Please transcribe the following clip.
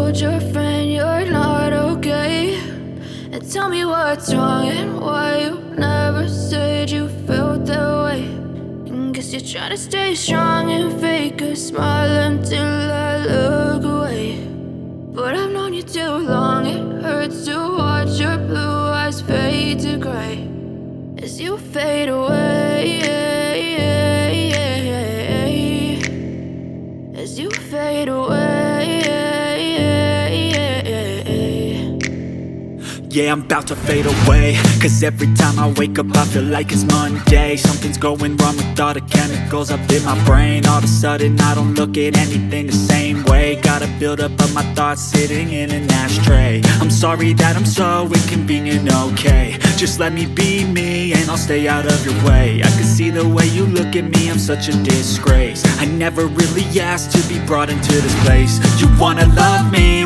told your friend you're not okay, and tell me what's wrong and why you never said you felt that way. And guess you're trying to stay strong and fake a smile until I look away. But I've known you too long, it hurts to watch your blue eyes fade to gray as you fade away, as you fade away. Yeah, I'm about to fade away, cause every time I wake up I feel like it's Monday. Something's going wrong with all the chemicals up in my brain. All of a sudden I don't look at anything the same way. Gotta build up of my thoughts sitting in an ashtray. I'm sorry that I'm so inconvenient, okay. Just let me be me and I'll stay out of your way. I can see the way you look at me, I'm such a disgrace. I never really asked to be brought into this place. You wanna love me